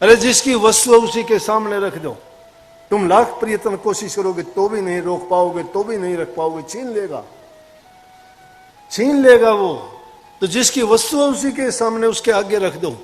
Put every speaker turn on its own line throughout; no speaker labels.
अरे जिसकी वस्तु है उसी के सामने रख दो। तुम लाख प्रयत्न कोशिश करोगे तो भी नहीं रोक पाओगे, तो भी नहीं रख पाओगे, छीन लेगा वो। तो जिसकी वस्तु है उसी के सामने, उसके आगे रख दो।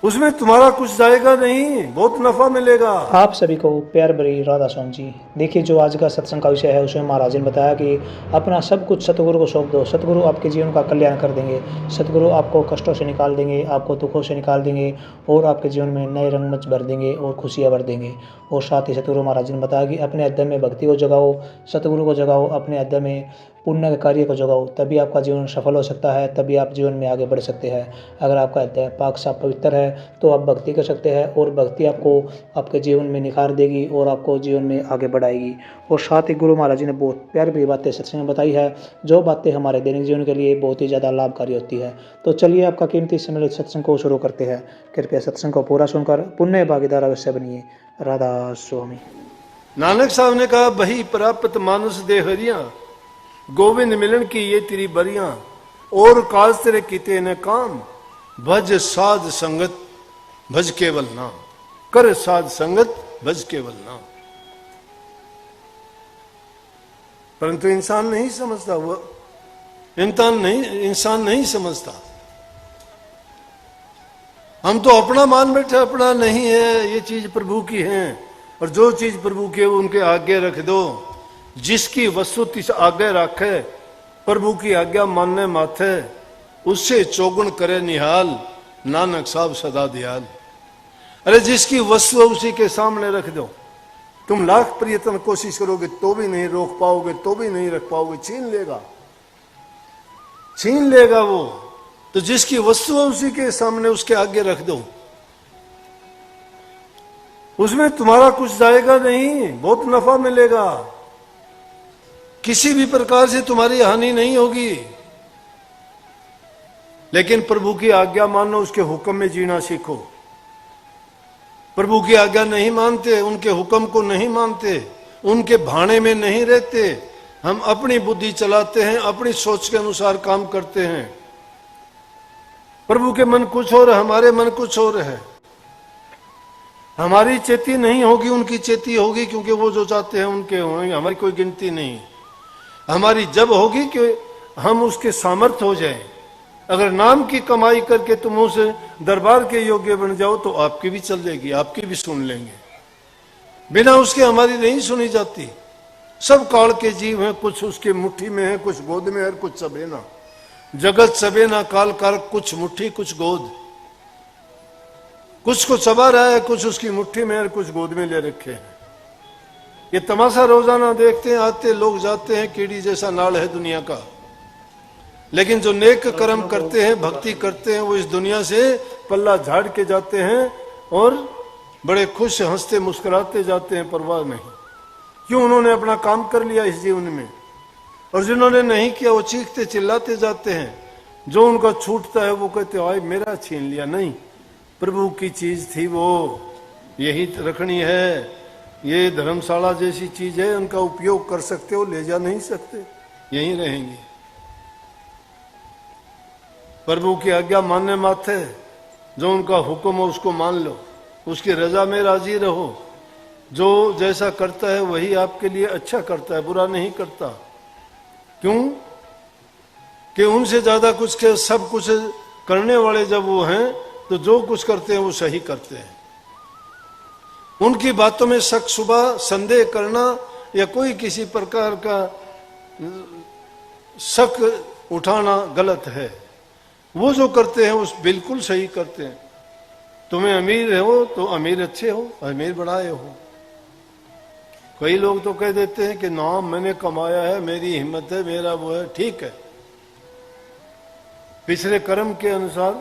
उसमें तुम्हारा कुछ जाएगा नहीं, बहुत नफा मिलेगा।
आप सभी को प्यार भरी राधा स्वामी जी। देखिए, जो आज का सत्संग का विषय है उसमें महाराज जी ने बताया कि अपना सब कुछ सतगुरु को सौंप दो, सतगुरु आपके जीवन का कल्याण कर देंगे, सतगुरु आपको कष्टों से निकाल देंगे, आपको दुखों से निकाल देंगे और आपके जीवन में नए रंगमंच भर देंगे और खुशियाँ भर देंगे। और साथ ही सतगुरु महाराज जी ने बताया कि अपने अध्ययन में भक्ति को जगाओ, सतगुरु को जगाओ, अपने अध्ययन में पुण्य के कार्य को जगाओ, तभी आपका जीवन सफल हो सकता है, तभी आप जीवन में आगे बढ़ सकते हैं। अगर आपका अध्ययन पाक साफ पवित्र है तो आप भक्ति कर सकते हैं और भक्ति आपको आपके जीवन में निखार देगी और आपको जीवन में आगे बढ़ाएगी। और साथ ही गुरु महाराज जी ने बहुत प्यारी प्यारी बातें सत्संग में बताई है, जो बातें हमारे दैनिक जीवन के लिए बहुत ही ज़्यादा लाभकारी होती है। तो चलिए आपका कीमती समय सत्संग को शुरू करते हैं। कृपया सत्संग को पूरा सुनकर पुण्य भागीदार अवश्य बनिए। राधा स्वामी।
नानक साहब ने कहा, बही प्राप्त मानुष दे हरिया, गोविंद मिलन की ये तेरी बरियां, और काज तेरे किते न काम, भज साध संगत भज केवल नाम, कर साध संगत भज केवल नाम। परंतु इंसान नहीं समझता, वो इंसान नहीं समझता। हम तो अपना मान बैठे, अपना नहीं है, ये चीज प्रभु की है, और जो चीज प्रभु की है उनके आगे रख दो। जिसकी वस्तु तिस आगे रखे, प्रभु की आज्ञा मानने माथे, उससे चौगुन करे निहाल, नानक साहब सदा दयाल। अरे जिसकी वस्तु है उसी के सामने रख दो। तुम लाख प्रयत्न कोशिश करोगे तो भी नहीं रोक पाओगे, तो भी नहीं रख पाओगे, छीन लेगा वो। तो जिसकी वस्तु है उसी के सामने, उसके आगे रख दो। उसमें तुम्हारा कुछ जाएगा नहीं, बहुत नफा मिलेगा। किसी भी प्रकार से तुम्हारी हानि नहीं होगी। लेकिन प्रभु की आज्ञा मानो, उसके हुक्म में जीना सीखो। प्रभु की आज्ञा नहीं मानते, उनके हुक्म को नहीं मानते, उनके भाने में नहीं रहते, हम अपनी बुद्धि चलाते हैं, अपनी सोच के अनुसार काम करते हैं। प्रभु के मन कुछ और है, हमारे मन कुछ और है। हमारी चेती नहीं होगी, उनकी चेती होगी, क्योंकि वो जो चाहते हैं उनके होंगे, हमारी कोई गिनती नहीं। हमारी जब होगी कि हम उसके सामर्थ्य हो जाएं। अगर नाम की कमाई करके तुम उस दरबार के योग्य बन जाओ तो आपकी भी चल जाएगी, आपकी भी सुन लेंगे। बिना उसके हमारी नहीं सुनी जाती। सब काल के जीव हैं, कुछ उसके मुट्ठी में है, कुछ गोद में है, कुछ सबेना। जगत सबेना काल कारक, कुछ मुट्ठी कुछ गोद। कुछ को चबा रहा है, कुछ उसकी मुट्ठी में है, कुछ गोद में ले रखे हैं। ये तमाशा रोजाना देखते हैं, आते लोग जाते हैं, कीड़ी जैसा नाल है दुनिया का। लेकिन जो नेक कर्म करते हैं, भक्ति करते हैं, वो इस दुनिया से पल्ला झाड़ के जाते हैं और बड़े खुश हंसते मुस्कुराते जाते हैं, परवाह नहीं। क्यों? उन्होंने अपना काम कर लिया इस जीवन में। और जिन्होंने नहीं किया वो चीखते चिल्लाते जाते हैं। जो उनका छूटता है वो कहते आए मेरा छीन लिया। नहीं, प्रभु की चीज थी वो, यही रखनी है। ये धर्मशाला जैसी चीज है, उनका उपयोग कर सकते हो, ले जा नहीं सकते, यहीं रहेंगे। प्रभु की आज्ञा मानने माथे, जो उनका हुक्म हो उसको मान लो, उसकी रजा में राजी रहो। जो जैसा करता है वही आपके लिए अच्छा करता है, बुरा नहीं करता। क्यों? कि उनसे ज्यादा कुछ के सब कुछ करने वाले जब वो हैं, तो जो कुछ करते हैं वो सही करते हैं। उनकी बातों में शक शुबा संदेह करना या कोई किसी प्रकार का शक उठाना गलत है। वो जो करते हैं उस बिल्कुल सही करते हैं। तुम्हें अमीर हो तो अमीर अच्छे हो, अमीर बढ़ाए हो। कई लोग तो कह देते हैं कि नाम मैंने कमाया है, मेरी हिम्मत है, मेरा वो है। ठीक है, पिछले कर्म के अनुसार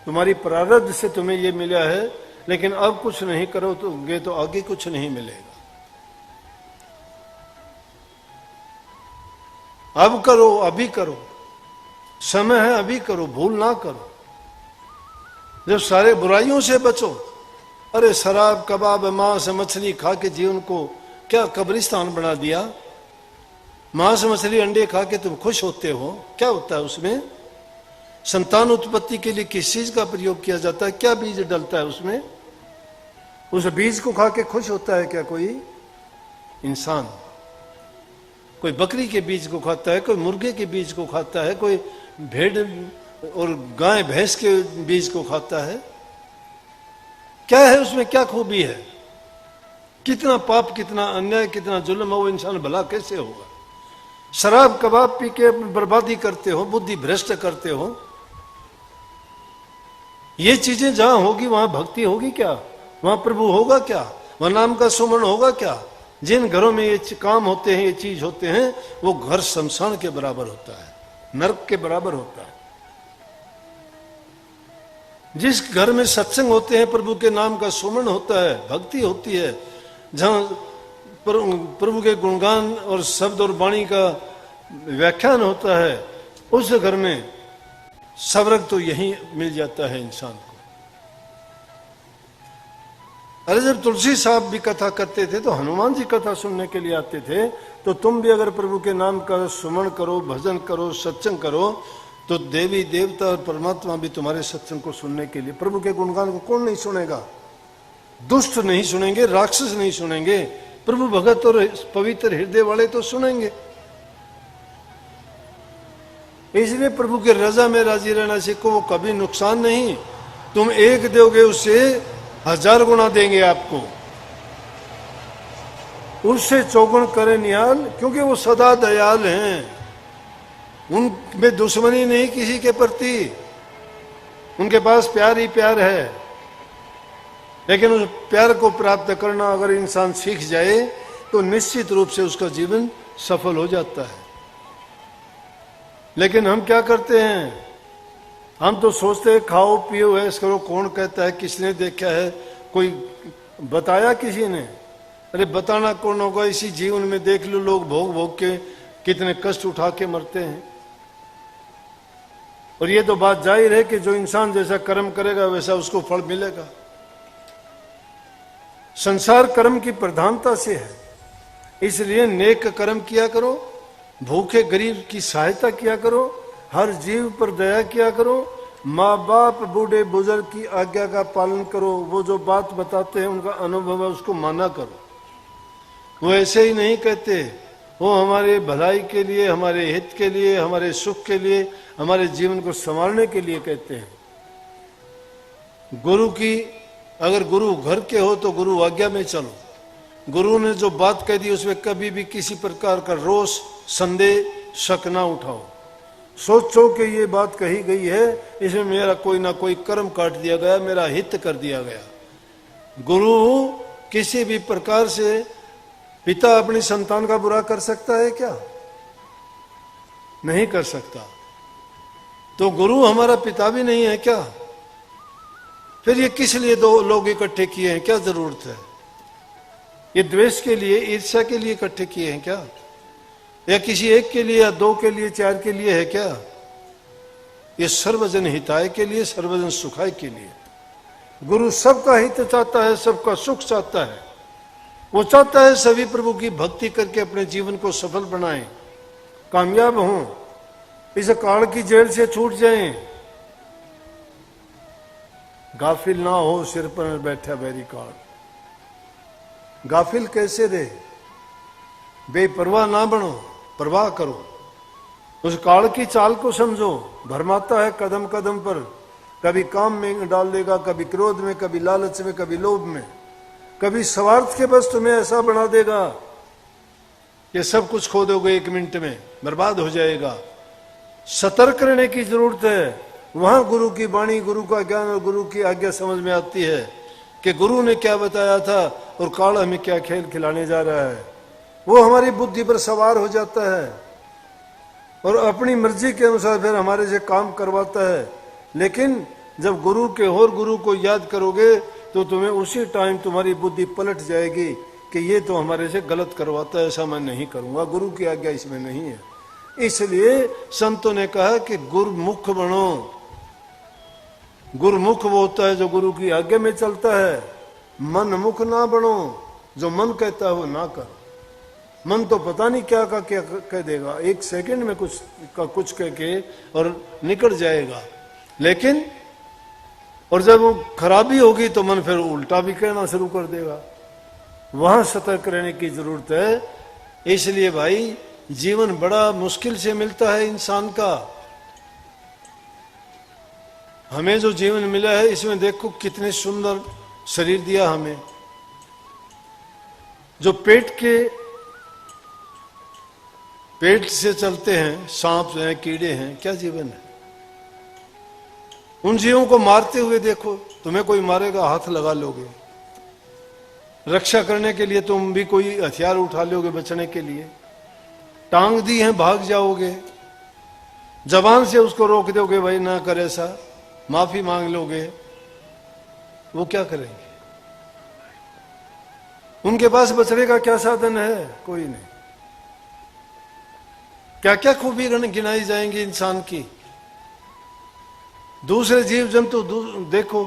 तुम्हारी प्रारब्ध से तुम्हें ये मिला है, लेकिन अब कुछ नहीं करोगे तो आगे कुछ नहीं मिलेगा। अब करो, अभी करो, समय है, अभी करो, भूल ना करो। जब सारे बुराइयों से बचो। अरे शराब कबाब मांस मछली खा के जीवन को क्या कब्रिस्तान बना दिया। मांस मछली अंडे खा के तुम खुश होते हो, क्या होता है उसमें? संतान उत्पत्ति के लिए किस चीज का प्रयोग किया जाता है? क्या बीज डलता है उसमें? उस बीज को खा के खुश होता है क्या कोई इंसान? कोई बकरी के बीज को खाता है, कोई मुर्गे के बीज को खाता है, कोई भेड़ और गाय भैंस के बीज को खाता है। क्या है उसमें? क्या खूबी है? कितना पाप, कितना अन्याय, कितना जुल्म है, वो इंसान भला कैसे होगा? शराब कबाब पी के बर्बादी करते हो, बुद्धि भ्रष्ट करते हो। ये चीजें जहां होगी वहां भक्ति होगी क्या? वहां प्रभु होगा क्या? वहां नाम का सुमरण होगा क्या? जिन घरों में ये काम होते हैं, ये चीज होते हैं, वो घर शमशान के बराबर होता है, नरक के बराबर होता है। जिस घर में सत्संग होते हैं, प्रभु के नाम का सुमरण होता है, भक्ति होती है, जहां प्रभु के गुणगान और शब्द और वाणी का व्याख्यान होता है, उस घर में स्वर्ग तो यही मिल जाता है इंसान को। अरे जब तुलसी साहब भी कथा करते थे तो हनुमान जी कथा सुनने के लिए आते थे। तो तुम भी अगर प्रभु के नाम का सुमरण करो, भजन करो, सत्संग करो, तो देवी देवता और परमात्मा भी तुम्हारे सत्संग को सुनने के लिए, प्रभु के गुणगान को कौन नहीं सुनेगा? दुष्ट नहीं सुनेंगे, राक्षस नहीं सुनेंगे, प्रभु भगत और पवित्र हृदय वाले तो सुनेंगे। इसलिए प्रभु के रजा में राजी रहना सीखो, वो कभी नुकसान नहीं। तुम एक दोगे उससे 1000 गुना देंगे आपको, उससे 4 गुण करे निहाल, क्योंकि वो सदा दयाल हैं। उनमें दुश्मनी नहीं किसी के प्रति, उनके पास प्यार ही प्यार है। लेकिन उस प्यार को प्राप्त करना अगर इंसान सीख जाए तो निश्चित रूप से उसका जीवन सफल हो जाता है। लेकिन हम क्या करते हैं? हम तो सोचते हैं खाओ पियो ऐश करो। कौन कहता है? किसने देखा है? कोई बताया किसी ने? अरे बताना कौन होगा? इसी जीवन में देख लो, लोग भोग भोग के कितने कष्ट उठा के मरते हैं। और ये तो बात जाहिर है कि जो इंसान जैसा कर्म करेगा वैसा उसको फल मिलेगा। संसार कर्म की प्रधानता से है, इसलिए नेक कर्म किया करो, भूखे गरीब की सहायता किया करो, हर जीव पर दया किया करो, माँ बाप बूढ़े बुजुर्ग की आज्ञा का पालन करो। वो जो बात बताते हैं उनका अनुभव है, उसको माना करो। वो ऐसे ही नहीं कहते, वो हमारे भलाई के लिए, हमारे हित के लिए, हमारे सुख के लिए, हमारे जीवन को संवारने के लिए कहते हैं। गुरु की, अगर गुरु घर के हो तो गुरु आज्ञा में चलो। गुरु ने जो बात कह दी उसमें कभी भी किसी प्रकार का रोष, संदेह, शक ना उठाओ। सोचो कि ये बात कही गई है, इसमें मेरा कोई ना कोई कर्म काट दिया गया, मेरा हित कर दिया गया। गुरु किसी भी प्रकार से, पिता अपनी संतान का बुरा कर सकता है क्या? नहीं कर सकता। तो गुरु हमारा पिता भी नहीं है क्या? फिर ये किस लिए 2 लोग इकट्ठे किए हैं? क्या जरूरत है? ये द्वेष के लिए, ईर्ष्या के लिए इकट्ठे किए हैं क्या? या किसी एक के लिए, या 2 के लिए, 4 के लिए है क्या? ये सर्वजन हिताय के लिए, सर्वजन सुखाय के लिए। गुरु सबका हित चाहता है, सबका सुख चाहता है। वो चाहता है सभी प्रभु की भक्ति करके अपने जीवन को सफल बनाएं, कामयाब हों, इस काल की जेल से छूट जाएं, गाफिल ना हो सिर पर बैठा बैरी काल। गाफिल कैसे रहे? बेपरवाह ना बनो, परवाह करो। उस काल की चाल को समझो। भरमाता है कदम कदम पर, कभी काम में डाल देगा, कभी क्रोध में, कभी लालच में, कभी लोभ में, कभी स्वार्थ के बस तुम्हें ऐसा बना देगा कि सब कुछ खो दोगे 1 मिनट में, बर्बाद हो जाएगा। सतर्क रहने की जरूरत है। वहां गुरु की वाणी, गुरु का ज्ञान और गुरु की आज्ञा समझ में आती है कि गुरु ने क्या बताया था और काल हमें क्या खेल खिलाने जा रहा है। वो हमारी बुद्धि पर सवार हो जाता है और अपनी मर्जी के अनुसार फिर हमारे से काम करवाता है। लेकिन जब गुरु के और गुरु को याद करोगे तो तुम्हें उसी टाइम तुम्हारी बुद्धि पलट जाएगी कि ये तो हमारे से गलत करवाता है, ऐसा मैं नहीं करूंगा, गुरु की आज्ञा इसमें नहीं है। इसलिए संतों ने कहा कि गुरुमुख बनो। गुरुमुख वो होता है जो गुरु की आज्ञा में चलता है। मनमुख ना बनो, जो मन कहता है वो ना करो। मन तो पता नहीं क्या का क्या कह देगा, एक सेकंड में कुछ का कुछ कह के और निकल जाएगा। लेकिन और जब वो खराबी होगी तो मन फिर उल्टा भी कहना शुरू कर देगा। वहां सतर्क रहने की जरूरत है। इसलिए भाई जीवन बड़ा मुश्किल से मिलता है इंसान का। हमें जो जीवन मिला है इसमें देखो कितने सुंदर शरीर दिया हमें। जो पेट से चलते हैं, सांप हैं, कीड़े हैं, क्या जीवन है। उन जीवों को मारते हुए देखो, तुम्हें कोई मारेगा हाथ लगा लोगे, रक्षा करने के लिए तुम भी कोई हथियार उठा लोगे बचने के लिए, टांग दी है भाग जाओगे, जबान से उसको रोक दोगे भाई ना कर ऐसा, माफी मांग लोगे, वो क्या करेंगे। उनके पास बचने का क्या साधन है, कोई नहीं। क्या क्या खूबी गिनाई जाएंगी इंसान की। दूसरे जीव जंतु देखो,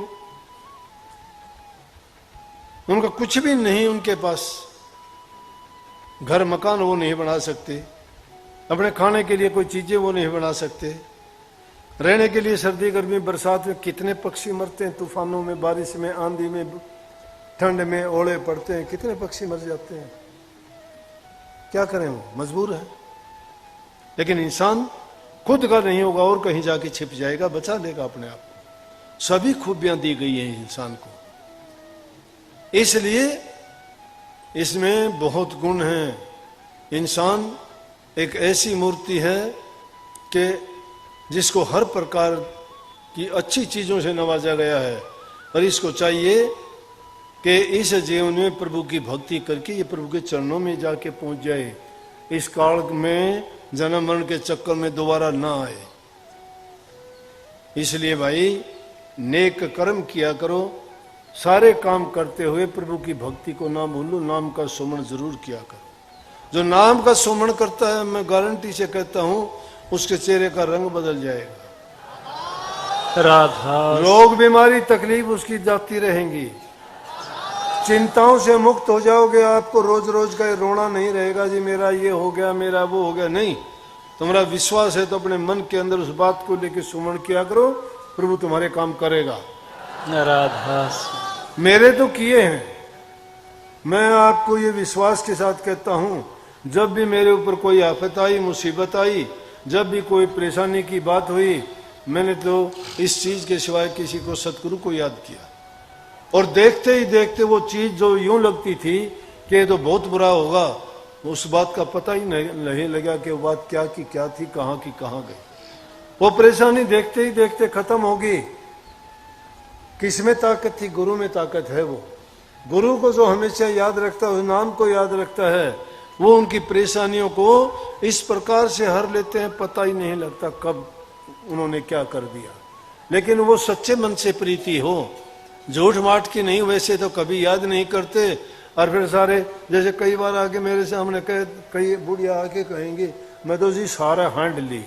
उनका कुछ भी नहीं, उनके पास घर मकान वो नहीं बना सकते, अपने खाने के लिए कोई चीजें वो नहीं बना सकते, रहने के लिए सर्दी गर्मी बरसात में कितने पक्षी मरते हैं, तूफानों में, बारिश में, आंधी में, ठंड में ओले पड़ते हैं, कितने पक्षी मर जाते हैं। क्या करें, वो मजबूर है। लेकिन इंसान खुद का नहीं होगा और कहीं जाके छिप जाएगा, बचा लेगा अपने आप को। सभी खूबियां दी गई हैं इंसान को, इसलिए इसमें बहुत गुण हैं। इंसान एक ऐसी मूर्ति है कि जिसको हर प्रकार की अच्छी चीजों से नवाजा गया है, और इसको चाहिए कि इस जीवन में प्रभु की भक्ति करके ये प्रभु के चरणों में जाके पहुंच जाए, इस काल में जन्म मरण के चक्कर में दोबारा ना आए। इसलिए भाई नेक कर्म किया करो, सारे काम करते हुए प्रभु की भक्ति को ना भूलो, नाम का सुमरण जरूर किया करो। जो नाम का सुमरण करता है, मैं गारंटी से कहता हूं, उसके चेहरे का रंग बदल जाएगा।
राधा
रोग बीमारी तकलीफ उसकी जाती रहेंगी, चिंताओं से मुक्त हो जाओगे। आपको रोज रोज का रोना नहीं रहेगा, जी मेरा ये हो गया, मेरा वो हो गया, नहीं। तुम्हारा विश्वास है तो अपने मन के अंदर उस बात को लेकर सुमरण किया करो, प्रभु तुम्हारे काम करेगा।
राधा
मेरे तो किए हैं, मैं आपको ये विश्वास के साथ कहता हूं, जब भी मेरे ऊपर कोई आफत आई, मुसीबत आई, जब भी कोई परेशानी की बात हुई, मैंने तो इस चीज के सिवाय किसी को, सतगुरु को याद किया। और देखते ही देखते वो चीज जो यूं लगती थी कि ये तो बहुत बुरा होगा, उस बात का पता ही नहीं लगा कि वो बात क्या की क्या थी, कहाँ की कहाँ गई। वो परेशानी देखते ही देखते खत्म होगी। किसमें ताकत थी, गुरु में ताकत है। वो गुरु को जो हमेशा याद रखता है, उस नाम को याद रखता है, वो उनकी परेशानियों को इस प्रकार से हर लेते हैं, पता ही नहीं लगता कब उन्होंने क्या कर दिया। लेकिन वो सच्चे मन से प्रीति हो, झूठ माठ की नहीं, वैसे तो कभी याद नहीं करते। और फिर सारे, जैसे कई बार आके मेरे सामने कई बुढ़िया आके कहेंगे, मैं तो जी सारा हांड ली,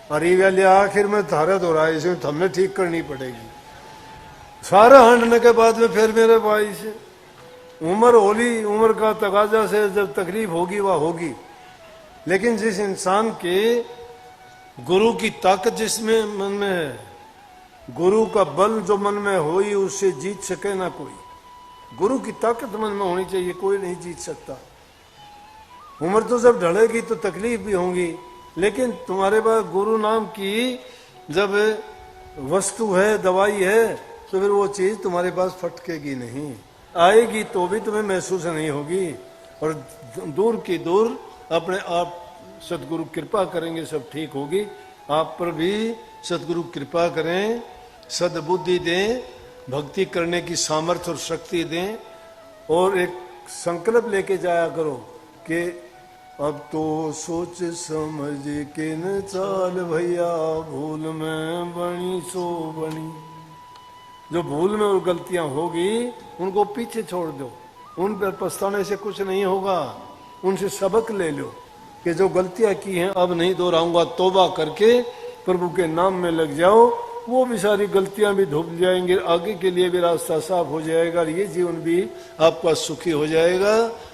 अरे वाले आखिर में धारा दोहरा, इसे हमने ठीक करनी पड़ेगी। सारा हांडने के बाद में फिर मेरे भाई से उम्र होली, उम्र का तकाजा से जब तकलीफ होगी वह होगी। लेकिन जिस इंसान के गुरु की ताकत जिसमें मन में है, गुरु का बल जो मन में हो, उससे जीत सके ना कोई। गुरु की ताकत मन में होनी चाहिए, कोई नहीं जीत सकता। उम्र तो जब ढलेगी तो तकलीफ भी होंगी, लेकिन तुम्हारे पास गुरु नाम की जब वस्तु है, दवाई है, तो फिर वो चीज तुम्हारे पास फटकेगी नहीं, आएगी तो भी तुम्हें महसूस नहीं होगी। और दूर की दूर अपने आप सतगुरु कृपा करेंगे, सब ठीक होगी। आप पर भी सतगुरु कृपा करें, सद्बुद्धि दें, भक्ति करने की सामर्थ्य और शक्ति दें। और एक संकल्प लेके जाया करो कि अब तो सोच समझ के न चाल भैया, भूल में बनी सो बनी। जो भूल में और गलतियां होगी उनको पीछे छोड़ दो, उन पर पछताने से कुछ नहीं होगा। उनसे सबक ले लो कि जो गलतियां की हैं अब नहीं दोहराऊंगा, तौबा करके प्रभु के नाम में लग जाओ। वो भी सारी गलतियां भी धुप जाएंगी, आगे के लिए भी रास्ता साफ हो जाएगा और ये जीवन भी आपका सुखी हो जाएगा।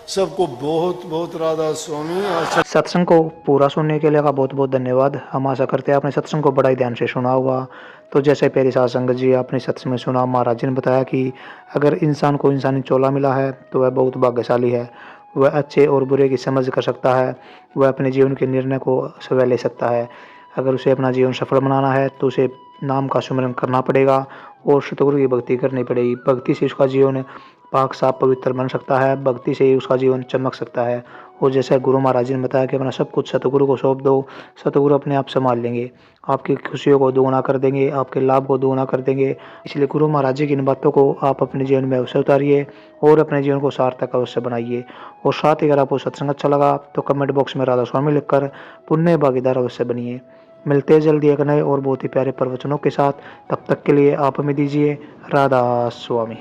सबको बहुत बहुत राधा स्वामी। आशा
सत्संग को पूरा सुनने के लिए आपका बहुत बहुत धन्यवाद। हम आशा करते हैं आपने सत्संग को बड़ा ही ध्यान से सुना होगा। तो जैसे प्यारी साध संगत जी आपने सत्संग में सुना, महाराज जी ने बताया कि अगर इंसान को इंसानी चोला मिला है तो वह बहुत भाग्यशाली है। वह अच्छे और बुरे की समझ कर सकता है, वह अपने जीवन के निर्णय को स्वयं ले सकता है। अगर उसे अपना जीवन सफल बनाना है तो उसे नाम का सुमिरन करना पड़ेगा और सतगुरु की भक्ति करनी पड़ेगी। भक्ति से उसका जीवन पाक साफ पवित्र बन सकता है, भक्ति से ही उसका जीवन चमक सकता है। और जैसे गुरु महाराज जी ने बताया कि अपना सब कुछ सतगुरु को सौंप दो, सतगुरु अपने आप संभाल लेंगे, आपकी खुशियों को दोगुना कर देंगे, आपके लाभ को दोगुना कर देंगे। इसलिए गुरु महाराज जी की इन बातों को आप अपने जीवन में अवश्य उतारिए और अपने जीवन को सार्थक अवश्य बनाइए। और साथ ही अगर आपको सत्संग अच्छा लगा तो कमेंट बॉक्स में राधा स्वामी लिखकर पुण्य भागीदार अवश्य बनिए। मिलते हैं जल्दी एक नए और बहुत ही प्यारे प्रवचनों के साथ। तब तक के लिए आप हमें दीजिए राधा स्वामी।